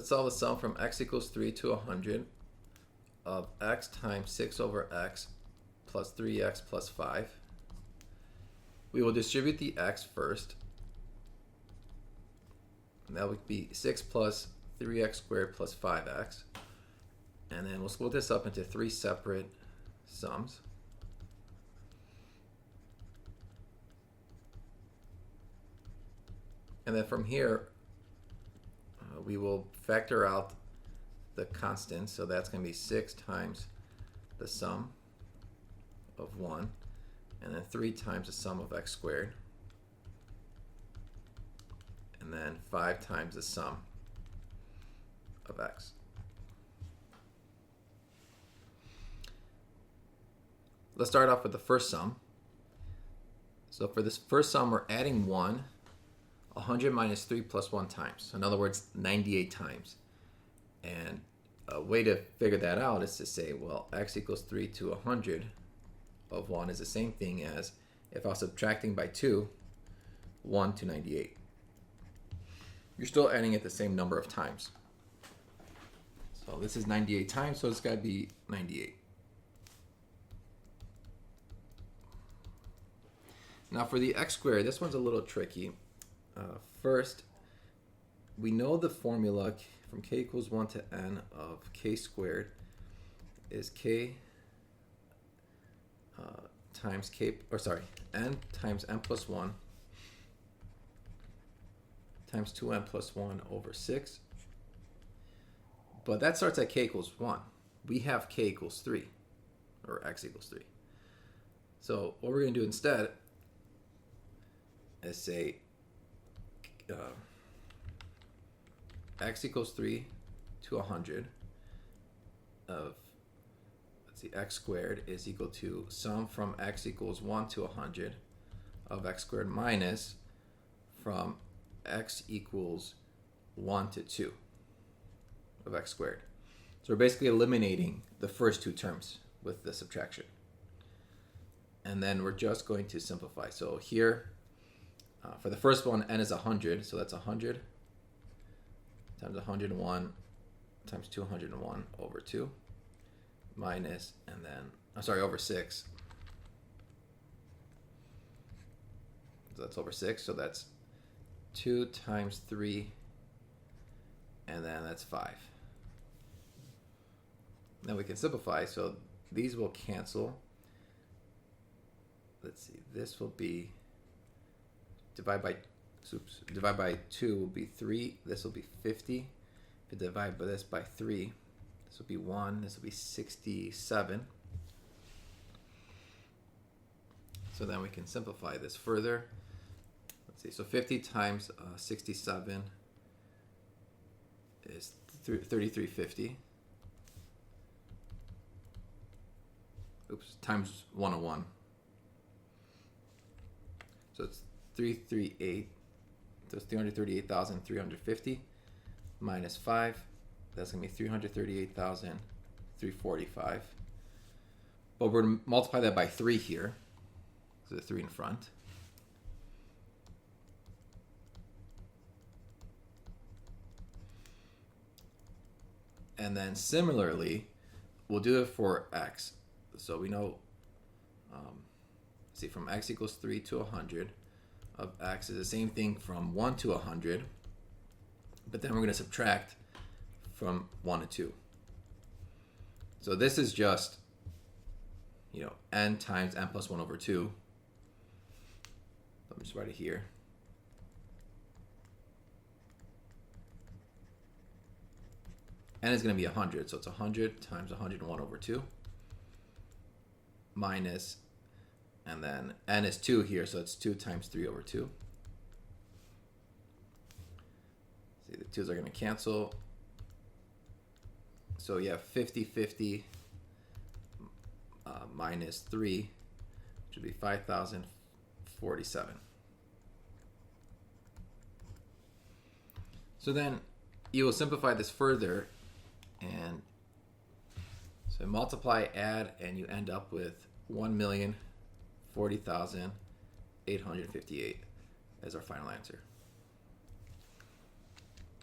Let's solve the sum from x equals 3 to 100 of x times 6 over x plus 3x plus 5. We will distribute the x first. And that would be 6 plus 3x squared plus 5x. And then we'll split this up into 3 separate sums. And then from here, we will factor out the constant. So that's going to be 6 times the sum of 1, and then 3 times the sum of x squared, and then 5 times the sum of x. Let's start off with the first sum. So for this first sum, we're adding 100 minus 3 plus 1 times. In other words, 98 times. And a way to figure that out is to say, well, x equals 3 to 100 of 1 is the same thing as if I was subtracting by 2, 1 to 98. You're still adding it the same number of times. So this is 98 times, so it's got to be 98. Now for the x squared, this one's a little tricky. First, we know the formula from k equals 1 to n of k squared is k times n times n plus 1 times 2n plus 1 over 6. But that starts at k equals 1. We have k equals 3, or x equals 3. So what we're going to do instead is say x equals 3 to 100 of, x squared is equal to sum from x equals 1 to 100 of x squared minus from x equals 1 to 2 of x squared. So we're basically eliminating the first two terms with the subtraction. And then we're just going to simplify. So here, for the first one, n is 100, so that's 100 times 101 times 201 over 2 minus, and then, over 6. So that's over 6, so that's 2 times 3, and then that's 5. Now we can simplify, so these will cancel. Let's see, this will be divide by 2 will be 3. This will be 50. If you divide by this by 3, this will be 1. This will be 67. So then we can simplify this further. Let's see. So 50 times 67 is 3350. Oops, times 101. So it's 338. So it's 338,350 minus 5. That's going to be 338,345. But we're going to multiply that by 3 here. So the 3 in front. And then similarly, we'll do it for x. So we know, from x equals 3 to 100 of x is the same thing from 1 to 100, but then we're going to subtract from 1 to 2. So this is just, n times n plus 1 over 2. Let me just write it here. N is going to be 100, so it's 100 times 101 over 2 minus, and then n is 2 here, so it's 2 times 3 over 2. See, the 2's are going to cancel. So you have 50 minus 3, which would be 5,047. So then you will simplify this further, and so multiply, add, and you end up with 1,040,858 as our final answer.